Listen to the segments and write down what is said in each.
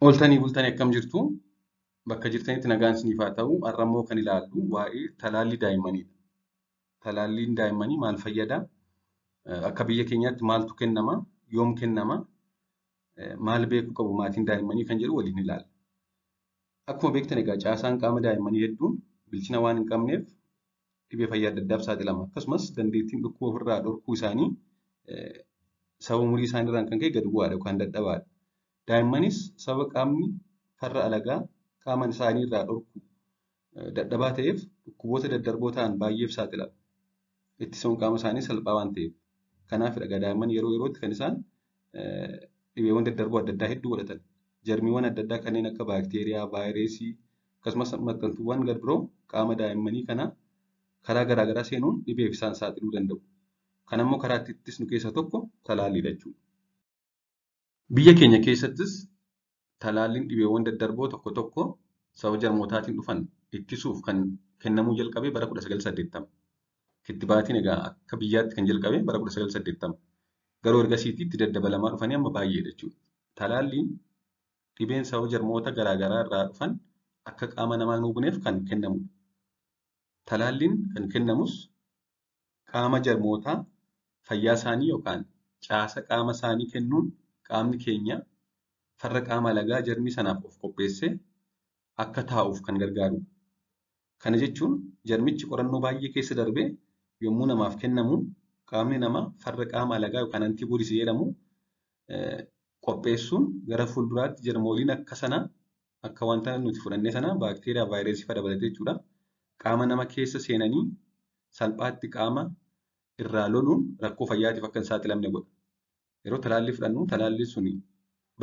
Ooltanii bultanii akkam jirtu? Bakka jirtanitti nagaan isiniif haa ta'u. Har'a immoo kan ilaallu waa'ee talaallii daa'immaniidha. Talaalliin daa'immanii maal fayyada? Akka biyya keenyaatti maaltu kennama? Yoom kennama? Maal beekuu qabu maatiin daa'immanii kan jedhu waliin ilaalla. Akkuma beektan egaa caasaan qaama daa'immanii hedduun bilchina waan hin qabneef dhibee fayyaa adda addaaf saaxilama. Akkasumas dandeettiin dhukkuba ofirraa dhorkuu isaanii sababa umurii isaanii irraan kan ka'e gad bu'aadha yookaan dadhabaadha. Daa'immanis sababa qaamni farra alagaa qaama isaanii irraa dhorku dadhabaa ta'eef dhukkuboota daddarboo ta'an baay'eef saaxilama. Ittisuun qaama isaanii salphaa waan ta'eef. Kanaafidha daa'imman yeroo yerootti kan isaan dhibeewwan daddarboo adda addaa hedduu godhatan. Jarmiiwwan adda addaa kanneen akka baakteeriyaa, vaayirasii akkasumas maxxantuuwwan gad biroo qaama daa'immanii kanaa karaa garaagaraa seenuun dhibeef isaan saaxiluu danda'u. Kanammoo karaa itti ittisnu keessaa tokko talaalliidha jechuudha. Biyya keenya keessattis talaalliin dhibeewwan daddarboo tokko tokko sababa jarmootaatiin dhufan ittisuuf kan kennamuu jalqabe bara 1980. Kittibaatiin egaa akka biyyaatti kan jalqabe bara 1980. Garuu ergasiitti itti daddabalamaa dhufanii amma baay'eedha jechuudha. Talaalliin dhibeen sababa jarmoota garaagaraa irraa dhufan akka qaama namaa hin hubneef kan kennamudha. Talaalliin kan kennamus qaama jarmootaa fayyaa isaanii yookaan caasa qaama isaanii kennuun qaamni keenya farra qaama alagaa jarmii sanaaf of qopheessee akka taa'uuf kan gargaarudha. Kana jechuun jarmichi qorannoo baay'ee keessa darbee yommuu namaaf kennamu qaamni namaa farra qaama alagaa yookaan antiboodiis jedhamu qopheessuun gara fuulduraatti jarmooliin akka sanaa akka wanta nuti fudhannee sanaa baakteeriyaa vaayirasii fa'a dabalatee jechuudha. Qaama nama keessa seenanii salphaatti qaama irraa loluun rakkoo fayyaatiif akka hin saaxilamne godha. Yeroo talaallii fudhannu talaalliin suni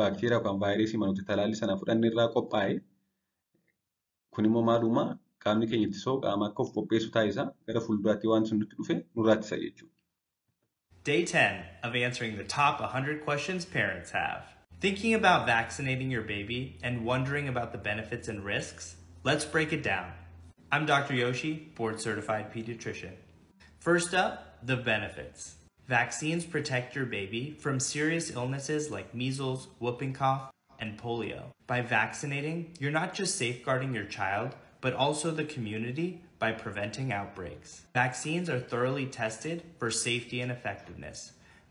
baakteeriyaa yookaan vaayirasii manuuti talaallii sana fudhanne irraa qophaa'e kun immoo maalummaa qaamni keenya ittisoo qaama akka of qopheessu taasisa gara fuulduraatti waan sun nutti dhufe nurraa ittisa jechuudha. Day 10 of answering the top 100 questions parents have. Thinking about vaccinating your baby and wondering about the benefits and risks? Let's break it down. I'm Dr. Yoshi, board certified pediatrician. First up, the benefits. Vaccines protect your baby from serious illnesses like measles, whooping cough, and polio. By vaccinating, you're not just safeguarding your child, but also the community by preventing outbreaks. Vaccines are thoroughly tested for safety and effectiveness,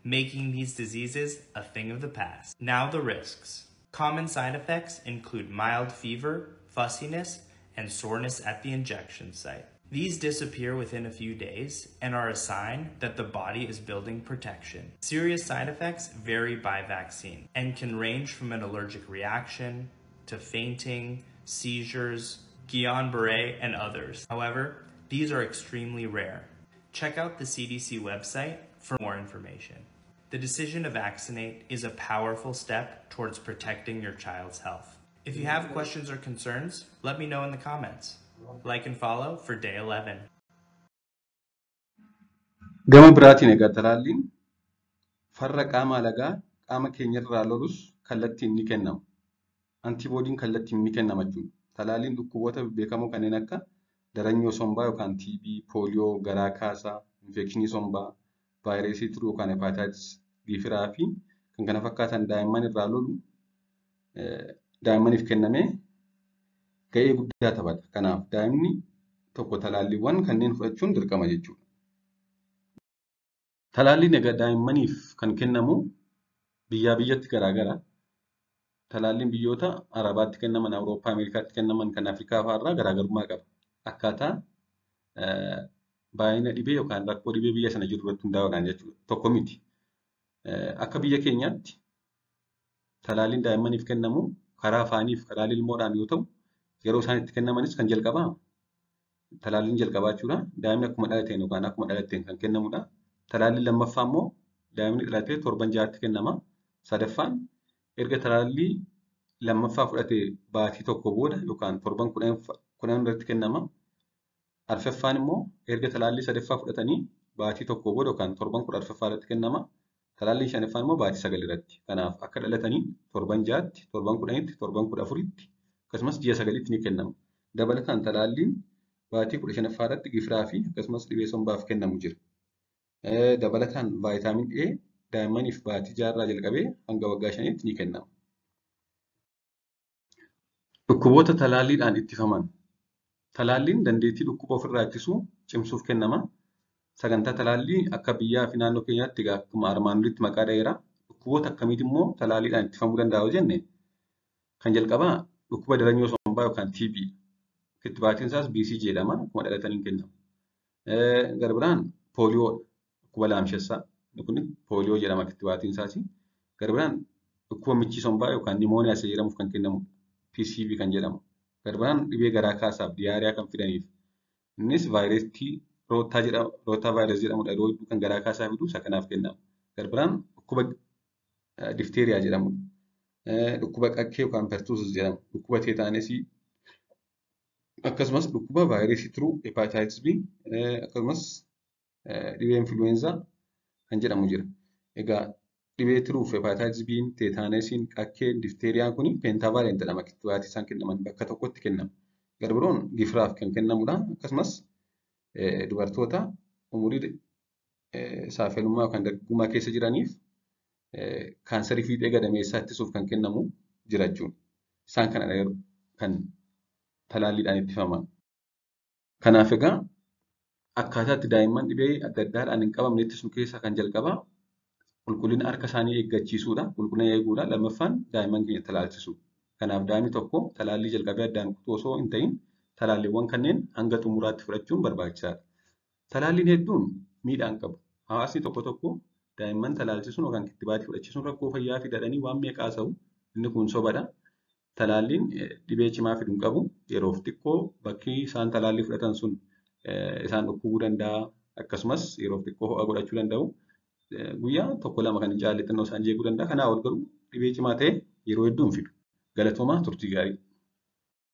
making these diseases a thing of the past. Now the risks. Common side effects include mild fever, fussiness, and soreness at the injection site. These disappear within a few days and are a sign that the body is building protection. Serious side effects vary by vaccine and can range from an allergic reaction to fainting, seizures, Guillain-Barré, and others. However, these are extremely rare. Check out the CDC website for more information. The decision to vaccinate is a powerful step towards protecting your child's health. If you have questions or concerns, let me know in the comments. Like and follow for day 11. Gama biraatiin egaa talaalliin farra qaama alagaa qaama keenyarraa lolus kallattiin ni kennama. Antiboodiin kallattiin ni kennama jechuudha. Talaalliin dhukkuboota beekamoo kanneen akka daranyoo sombaa yookaan TB, pooliyoo, garaa kaasaa, infekshinii sombaa, vaayirasii tiruu yookaan hepatitis gifiraa fi kan kana fakkaatan daa'imman irraa lolu daa'immaniif kennamee ga'ee guddaa taphata. Kanaaf daa'imni tokko talaalliiwwan kanneen fudhachuun dirqama jechuudha. Talaalliin egaa daa'immaniif kan kennamu biyyaa biyyatti garaagara. Talaalliin biyyoota Arabaatti kennaman, Awurooppaa, Ameerikaatti kennaman kan Afrikaa fa'aarraa garaagarummaa qaba. Akkaataa baay'ina dhibee yookaan rakkoo dhibee biyya sana jiru irratti hundaa'uudhaan jechuudha. Tokko miti. Akka biyya keenyaatti talaalliin daa'immaniif kennamu karaa afaaniif karaa lilmoodhaan yoo ta'u, yeroo isaan itti kennamanis kan jalqabaa talaalliin jalqabaa jechuudha. Daa'imni akkuma dhalateen yookaan akkuma dhalatteen kan kennamudha. Talaalliin lammaffaa immoo daa'imni dhalatee torban ja'aatti kennama. Sadaffaan erga talaallii lammaffaa fudhatee baatii tokko booda yookaan torban 10 irratti kennama. Arfaffaan immoo erga talaallii sadaffaa fudhatanii baatii tokko booda yookaan torban 14ffaa irratti kennama. Talaalliin shanaffaan immoo baatii 9 irratti. Kanaaf akka dhalatanii torban ja'aatti, torban 10tti, torban 14tti akkasumas ji'a 9tti ni kennama. Dabalataan talaalliin baatii 15ffaa irratti gifiraa fi akkasumas dhibee sombaaf kennamu jira. Dabalataan vaayitaamin A daa'immaniif baatii 6 irraa jalqabee hanga waggaa 5tti ni kennama. Dhukkuboota talaalliidhaan ittifaman. Talaalliin dandeettii dhukkuba ofirraa ittisuu cimsuuf kennama. Sagantaa talaallii akka biyyaa fi naannoo keenyaatti akkuma armaan olitti maqaa dha'eera. Dhukkuboota akkamiiti immoo talaalliidhaan ittifamuu danda'a yoo jenne kan jalqabaa dhukkuba daranyoo sombaa yookaan TB. Kittibaatiin isaas BCG jedhama. Akkuma dhalataniin kennama. Gara biraan pooliyoodha. Dhukkuba laamshessaa. Kun pooliyoo jedhama kittibaatiin isaas. Gara biraan dhukkuba michii sombaa yookaan nimooniyaa jedhamuuf kan kennamudha. PCV kan jedhamu. Gara biraan dhibee garaa kaasaaf diyaariyaa kan fidaniif. Innis vaayirasii rootaa vaayirasii jedhamudha. Yeroo hedduu kan garaa kaasaa fidu isa kanaaf kennama. Gara biraan dhukkuba difteeriyaa jedhamudha. Dhukkuba qaqqee yookaan pertuusis jedhamu. Dhukkuba teetaanesii akkasumas dhukkuba vaayirasii tiruu hepatitis B akkasumas dhibee influenza kan jedhamu jira. Egaa dhibee tiruuf hepatitis B, teetaanesiin, qaqqeen, difteeriyaan kun peentaavalent jedhama. Kittibaatii isaan kennaman bakka tokkotti kennama. Gara biroon gifiraaf kan kennamudha. Akkasumas dubartoota umurii saaffelummaa yookaan dargaggummaa keessa jiraniif kaansarii fiixee gadameessaa ittisuuf kan kennamu jira jechuudha. Isaan kana kan talaalliidhaan ittifaman. Kanaaf egaa akkaataa itti daa'imman dhibee adda addaadhaan hin qabamne ittisuu keessaa kan jalqabaa qulqullina harka isaanii eeggachiisuudha. Qulqullina eeguudha. Lammaffaan daa'imman keenya talaalchisuudha. Kanaaf daa'imni tokko talaallii jalqabee addaan kutuu osoo hin ta'in talaalliiwwan kanneen hanga xumuraatti fudhachuun barbaachisaadha. Talaalliin hedduun miidhaan qabu. Hawaasni tokko daa'imman talaalchisuun yookaan kittibaatii fudhachiisuun rakkoo fayyaa fidadhanii waan meeqaa ta'u inni kun sobadha. Talaalliin dhibee cimaa fiduu hin qabu. Yeroof xiqqoo bakki isaan talaallii fudhatan sun isaan dhukkubuu danda'a. Akkasumas yeroof xiqqoo ho'a godhachuu danda'u. Guyyaa tokko lama kan hin caalle xinnoo isaan jeequu danda'a. Kanaa ol garuu dhibee cimaa ta'e yeroo hedduu hin fidu. Galatoomaa turtii gaarii.